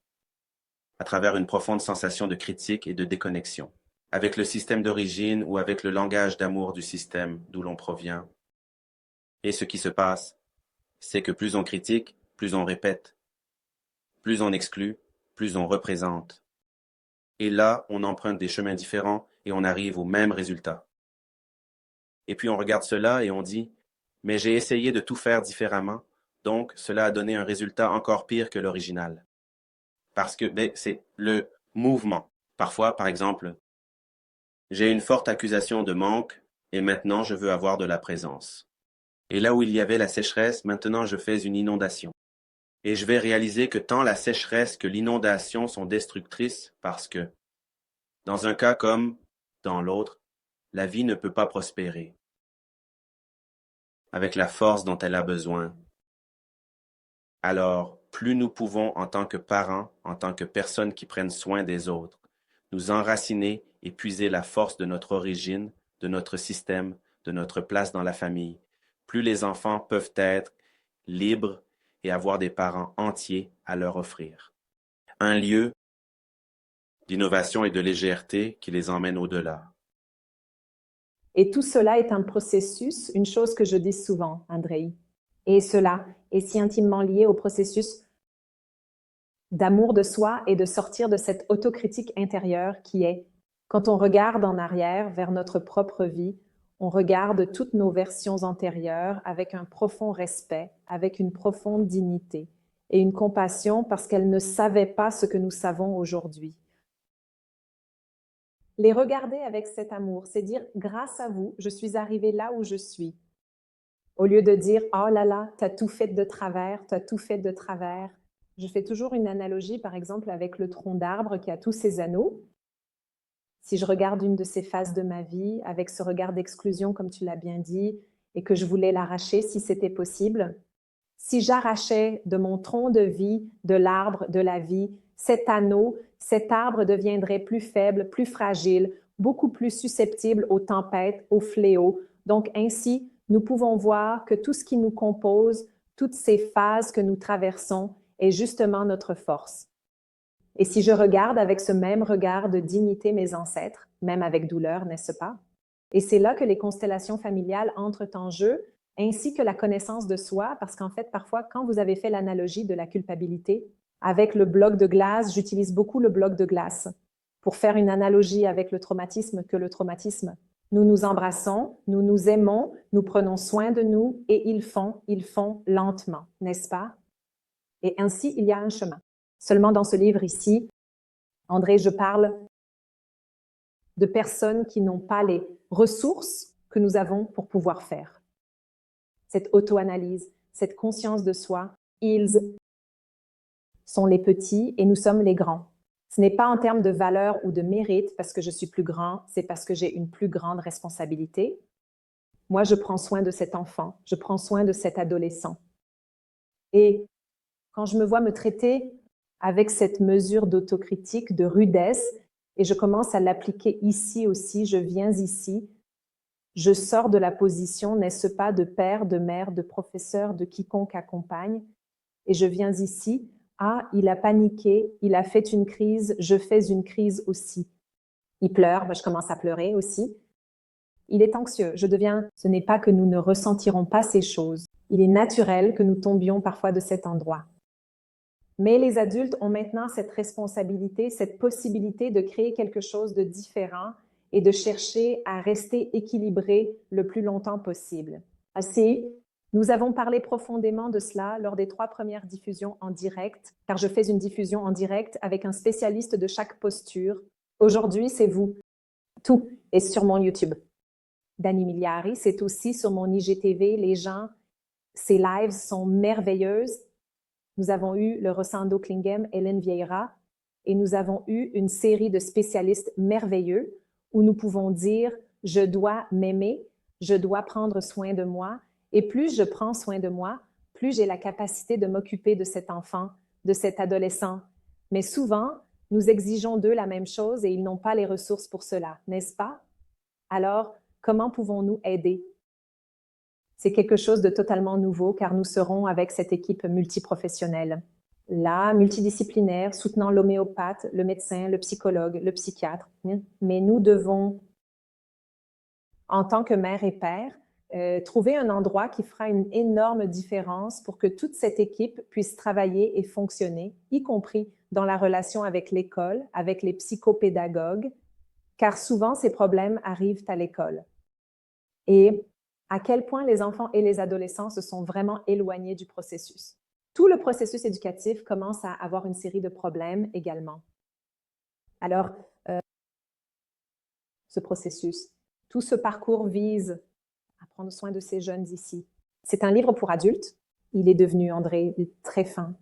à travers une profonde sensation de critique et de déconnexion, avec le système d'origine ou avec le langage d'amour du système d'où l'on provient. Et ce qui se passe, c'est que plus on critique, plus on répète, plus on exclut, plus on représente. Et là, on emprunte des chemins différents et on arrive au même résultat. Et puis on regarde cela et on dit, mais j'ai essayé de tout faire différemment, donc cela a donné un résultat encore pire que l'original. Parce que c'est le mouvement. Parfois, par exemple, j'ai une forte accusation de manque et maintenant je veux avoir de la présence. Et là où il y avait la sécheresse, maintenant je fais une inondation. Et je vais réaliser que tant la sécheresse que l'inondation sont destructrices parce que, dans un cas comme dans l'autre, la vie ne peut pas prospérer avec la force dont elle a besoin. Alors, plus nous pouvons, en tant que parents, en tant que personnes qui prennent soin des autres, nous enraciner et puiser la force de notre origine, de notre système, de notre place dans la famille, plus les enfants peuvent être libres et avoir des parents entiers à leur offrir. Un lieu d'innovation et de légèreté qui les emmène au-delà. Et tout cela est un processus, une chose que je dis souvent, Andrei. Et cela est si intimement lié au processus d'amour de soi et de sortir de cette autocritique intérieure qui est, quand on regarde en arrière vers notre propre vie, on regarde toutes nos versions antérieures avec un profond respect, avec une profonde dignité et une compassion parce qu'elles ne savaient pas ce que nous savons aujourd'hui. Les regarder avec cet amour, c'est dire « grâce à vous, je suis arrivée là où je suis ». Au lieu de dire « oh là là, tu as tout fait de travers, tu as tout fait de travers ». Je fais toujours une analogie, par exemple, avec le tronc d'arbre qui a tous ses anneaux. Si je regarde une de ces phases de ma vie, avec ce regard d'exclusion, comme tu l'as bien dit, et que je voulais l'arracher si c'était possible, si j'arrachais de mon tronc de vie, de l'arbre de la vie, cet anneau, cet arbre deviendrait plus faible, plus fragile, beaucoup plus susceptible aux tempêtes, aux fléaux. Donc ainsi, nous pouvons voir que tout ce qui nous compose, toutes ces phases que nous traversons, est justement notre force. Et si je regarde avec ce même regard de dignité mes ancêtres, même avec douleur, n'est-ce pas? Et c'est là que les constellations familiales entrent en jeu, ainsi que la connaissance de soi, parce qu'en fait, parfois, quand vous avez fait l'analogie de la culpabilité, avec le bloc de glace, j'utilise beaucoup le bloc de glace pour faire une analogie avec le traumatisme, que le traumatisme, nous nous embrassons, nous nous aimons, nous prenons soin de nous et ils font lentement, n'est-ce pas? Et ainsi, il y a un chemin. Seulement dans ce livre ici, André, je parle de personnes qui n'ont pas les ressources que nous avons pour pouvoir faire. Cette auto-analyse, cette conscience de soi, ils sont les petits et nous sommes les grands. Ce n'est pas en termes de valeur ou de mérite parce que je suis plus grand, c'est parce que j'ai une plus grande responsabilité. Moi, je prends soin de cet enfant, je prends soin de cet adolescent. Et quand je me vois me traiter avec cette mesure d'autocritique, de rudesse, et je commence à l'appliquer ici aussi, je viens ici, je sors de la position, n'est-ce pas, de père, de mère, de professeur, de quiconque accompagne, et je viens ici, ah, il a paniqué, il a fait une crise, je fais une crise aussi. Il pleure, ben je commence à pleurer aussi. Il est anxieux, ce n'est pas que nous ne ressentirons pas ces choses. Il est naturel que nous tombions parfois de cet endroit. Mais les adultes ont maintenant cette responsabilité, cette possibilité de créer quelque chose de différent et de chercher à rester équilibré le plus longtemps possible. Ainsi, nous avons parlé profondément de cela lors des 3 premières diffusions en direct, car je fais une diffusion en direct avec un spécialiste de chaque posture. Aujourd'hui, c'est vous. Tout est sur mon YouTube. Dani Miliari, c'est aussi sur mon IGTV. Les gens, ces lives sont merveilleuses. Nous avons eu le Rosando Klingem, Hélène Vieira, et nous avons eu une série de spécialistes merveilleux où nous pouvons dire « je dois m'aimer, je dois prendre soin de moi ». Et plus je prends soin de moi, plus j'ai la capacité de m'occuper de cet enfant, de cet adolescent. Mais souvent, nous exigeons d'eux la même chose et ils n'ont pas les ressources pour cela, n'est-ce pas? Alors, comment pouvons-nous aider? C'est quelque chose de totalement nouveau car nous serons avec cette équipe multiprofessionnelle. Là, multidisciplinaire, soutenant l'homéopathe, le médecin, le psychologue, le psychiatre. Mais nous devons, en tant que mère et père, trouver un endroit qui fera une énorme différence pour que toute cette équipe puisse travailler et fonctionner, y compris dans la relation avec l'école, avec les psychopédagogues, car souvent ces problèmes arrivent à l'école. Et à quel point les enfants et les adolescents se sont vraiment éloignés du processus. Tout le processus éducatif commence à avoir une série de problèmes également. Alors, ce processus, tout ce parcours vise à prendre soin de ces jeunes ici. C'est un livre pour adultes. Il est devenu, André, très fin.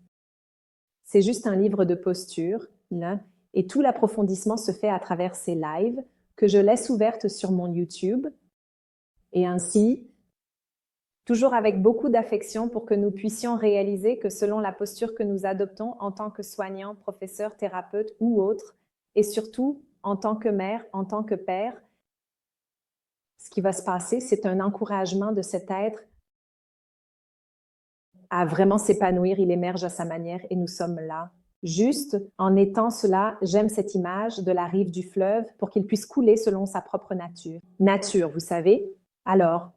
C'est juste un livre de posture, là, et tout l'approfondissement se fait à travers ces lives que je laisse ouvertes sur mon YouTube. Et ainsi, toujours avec beaucoup d'affection pour que nous puissions réaliser que selon la posture que nous adoptons en tant que soignants, professeurs, thérapeutes ou autres, et surtout en tant que mère, en tant que père, ce qui va se passer, c'est un encouragement de cet être à vraiment s'épanouir. Il émerge à sa manière et nous sommes là Juste en étant cela, j'aime cette image de la rive du fleuve pour qu'il puisse couler selon sa propre nature. Nature, vous savez. Alors,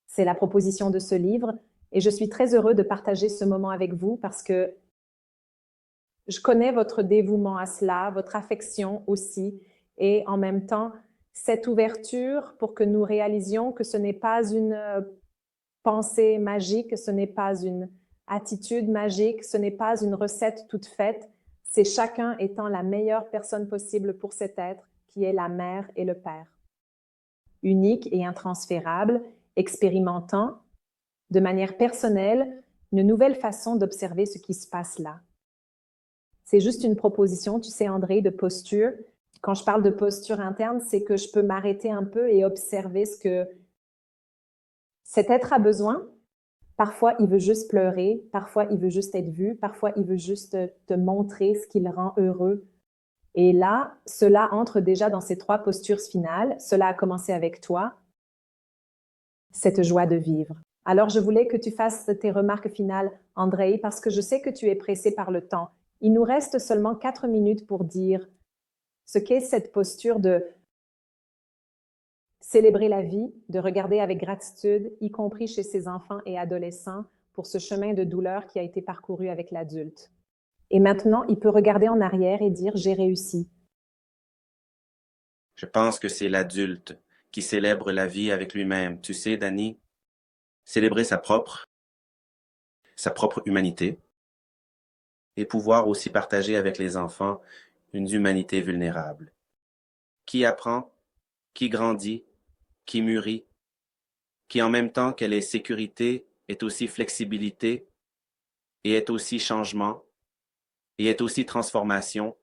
c'est la proposition de ce livre et je suis très heureux de partager ce moment avec vous parce que je connais votre dévouement à cela, votre affection aussi, et en même temps, cette ouverture pour que nous réalisions que ce n'est pas une pensée magique, ce n'est pas une attitude magique, ce n'est pas une recette toute faite, c'est chacun étant la meilleure personne possible pour cet être qui est la mère et le père. Unique et intransférable, expérimentant de manière personnelle une nouvelle façon d'observer ce qui se passe là. C'est juste une proposition, tu sais, André, de posture. Quand je parle de posture interne, c'est que je peux m'arrêter un peu et observer ce que cet être a besoin. Parfois, il veut juste pleurer, parfois, il veut juste être vu, parfois, il veut juste te montrer ce qui le rend heureux. Et là, cela entre déjà dans ces 3 postures finales. Cela a commencé avec toi, cette joie de vivre. Alors, je voulais que tu fasses tes remarques finales, André, parce que je sais que tu es pressé par le temps. Il nous reste seulement 4 minutes pour dire ce qu'est cette posture de célébrer la vie, de regarder avec gratitude, y compris chez ses enfants et adolescents, pour ce chemin de douleur qui a été parcouru avec l'adulte. Et maintenant, il peut regarder en arrière et dire « j'ai réussi ». Je pense que c'est l'adulte qui célèbre la vie avec lui-même. Tu sais, Danny, célébrer sa propre humanité et pouvoir aussi partager avec les enfants une humanité vulnérable. Qui apprend, qui grandit, qui mûrit, qui en même temps qu'elle est sécurité, est aussi flexibilité et est aussi changement et est aussi transformation,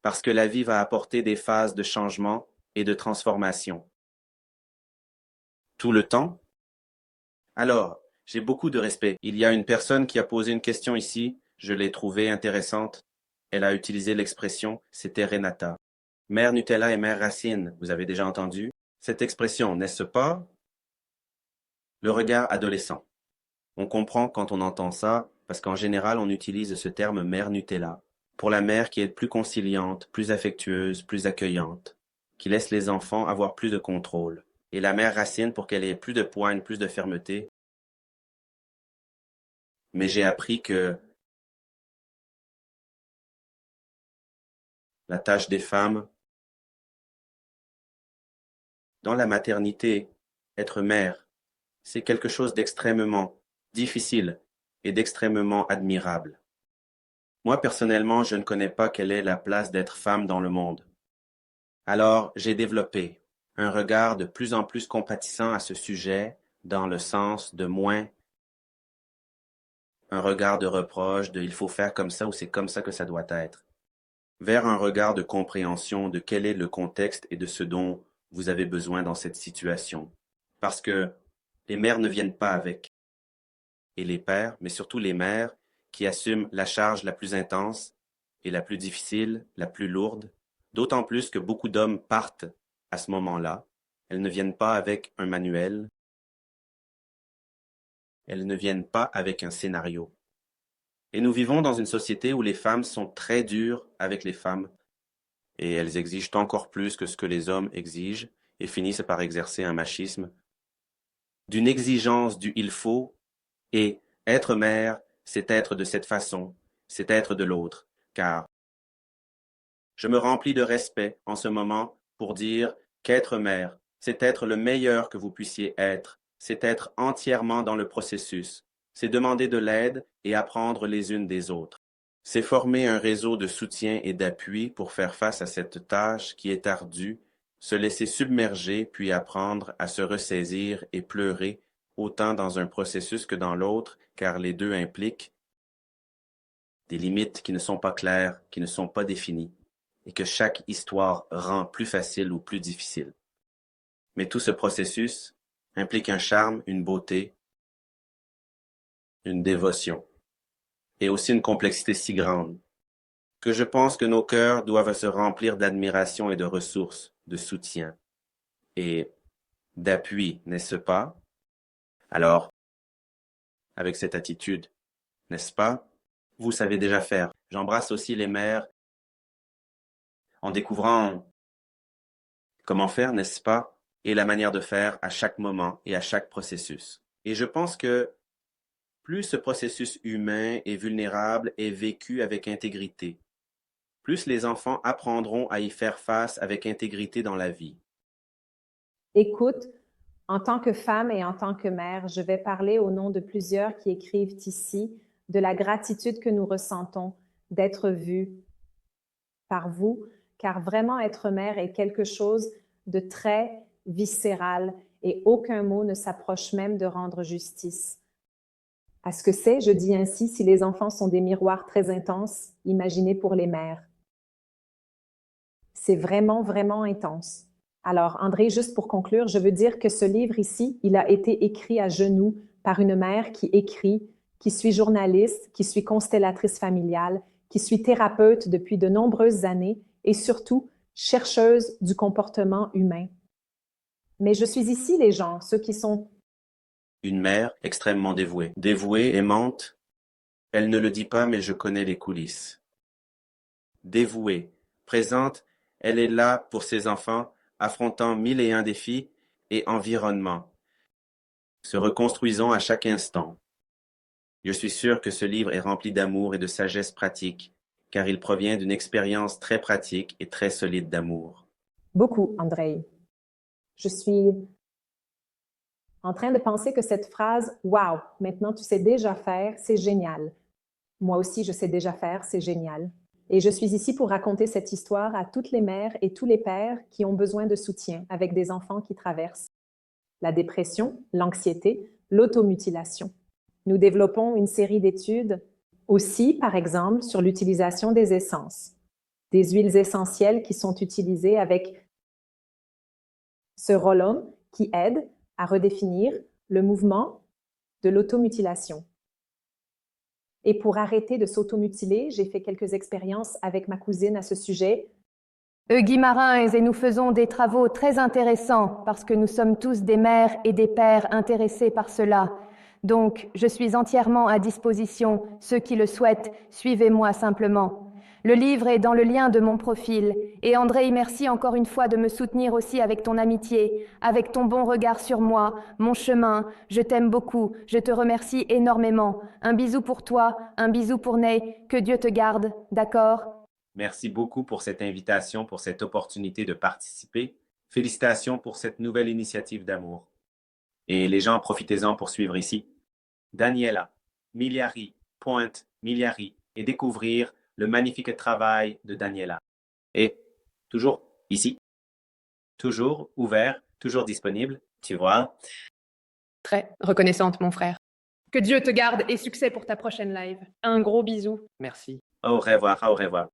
parce que la vie va apporter des phases de changement et de transformation. Tout le temps. Alors, j'ai beaucoup de respect. Il y a une personne qui a posé une question ici, je l'ai trouvée intéressante. Elle a utilisé l'expression, c'était Renata. Mère Nutella et mère Racine, vous avez déjà entendu cette expression, n'est-ce pas? Le regard adolescent. On comprend quand on entend ça, parce qu'en général, on utilise ce terme mère Nutella pour la mère qui est plus conciliante, plus affectueuse, plus accueillante, qui laisse les enfants avoir plus de contrôle. Et la mère Racine pour qu'elle ait plus de poigne, plus de fermeté. Mais j'ai appris que la tâche des femmes dans la maternité, être mère, c'est quelque chose d'extrêmement difficile et d'extrêmement admirable. Moi, personnellement, je ne connais pas quelle est la place d'être femme dans le monde. Alors, j'ai développé un regard de plus en plus compatissant à ce sujet, dans le sens de moins un regard de reproche, de il faut faire comme ça ou c'est comme ça que ça doit être, vers un regard de compréhension de quel est le contexte et de ce dont vous avez besoin dans cette situation. Parce que les mères ne viennent pas avec. Et les pères, mais surtout les mères, qui assument la charge la plus intense et la plus difficile, la plus lourde, d'autant plus que beaucoup d'hommes partent à ce moment-là. Elles ne viennent pas avec un manuel, elles ne viennent pas avec un scénario. Et nous vivons dans une société où les femmes sont très dures avec les femmes, et elles exigent encore plus que ce que les hommes exigent, et finissent par exercer un machisme, d'une exigence du il faut, et être mère, c'est être de cette façon, c'est être de l'autre, car je me remplis de respect en ce moment pour dire qu'être mère, c'est être le meilleur que vous puissiez être, c'est être entièrement dans le processus, c'est demander de l'aide et apprendre les unes des autres. C'est former un réseau de soutien et d'appui pour faire face à cette tâche qui est ardue, se laisser submerger puis apprendre à se ressaisir et pleurer autant dans un processus que dans l'autre, car les deux impliquent des limites qui ne sont pas claires, qui ne sont pas définies, et que chaque histoire rend plus facile ou plus difficile. Mais tout ce processus implique un charme, une beauté, une dévotion, et aussi une complexité si grande, que je pense que nos cœurs doivent se remplir d'admiration et de ressources, de soutien et d'appui, n'est-ce pas? Alors, avec cette attitude, n'est-ce pas? vous savez déjà faire. J'embrasse aussi les mères en découvrant comment faire, n'est-ce pas, et la manière de faire à chaque moment et à chaque processus. Et je pense que plus ce processus humain et vulnérable est vécu avec intégrité, plus les enfants apprendront à y faire face avec intégrité dans la vie. Écoute, en tant que femme et en tant que mère, je vais parler au nom de plusieurs qui écrivent ici de la gratitude que nous ressentons d'être vues par vous, car vraiment être mère est quelque chose de très viscéral et aucun mot ne s'approche même de rendre justice à ce que c'est, je dis ainsi, si les enfants sont des miroirs très intenses, imaginez pour les mères. C'est vraiment, vraiment intense. Alors, André, juste pour conclure, je veux dire que ce livre ici, il a été écrit à genoux par une mère qui écrit, qui suis journaliste, qui suis constellatrice familiale, qui suis thérapeute depuis de nombreuses années et surtout chercheuse du comportement humain. Mais je suis ici, les gens, ceux qui sont... Une mère extrêmement dévouée. Dévouée, aimante, elle ne le dit pas, mais je connais les coulisses. Dévouée, présente, elle est là pour ses enfants, affrontant 1001 défis et environnements, se reconstruisant à chaque instant. Je suis sûr que ce livre est rempli d'amour et de sagesse pratique, car il provient d'une expérience très pratique et très solide d'amour. Beaucoup, André. Je suis en train de penser que cette phrase « Wow, maintenant tu sais déjà faire, c'est génial ». Moi aussi, je sais déjà faire, c'est génial. Et je suis ici pour raconter cette histoire à toutes les mères et tous les pères qui ont besoin de soutien avec des enfants qui traversent la dépression, l'anxiété, l'automutilation. Nous développons une série d'études aussi, par exemple, sur l'utilisation des essences, des huiles essentielles qui sont utilisées avec ce roll-on qui aide à redéfinir le mouvement de l'automutilation. Et pour arrêter de s'automutiler, j'ai fait quelques expériences avec ma cousine à ce sujet. Guy Marins et nous faisons des travaux très intéressants parce que nous sommes tous des mères et des pères intéressés par cela. Donc, je suis entièrement à disposition. Ceux qui le souhaitent, suivez-moi simplement. Le livre est dans le lien de mon profil. Et André, merci encore une fois de me soutenir aussi avec ton amitié, avec ton bon regard sur moi, mon chemin. Je t'aime beaucoup. Je te remercie énormément. Un bisou pour toi, un bisou pour Ney. Que Dieu te garde, d'accord ? Merci beaucoup pour cette invitation, pour cette opportunité de participer. Félicitations pour cette nouvelle initiative d'amour. Et les gens, profitez-en pour suivre ici Daniela, Miliari, Pointe, Miliari, et découvrir le magnifique travail de Daniela. Et toujours ici, toujours ouvert, toujours disponible, tu vois. Très reconnaissante, mon frère. Que Dieu te garde et succès pour ta prochaine live. Un gros bisou. Merci. Au revoir, au revoir.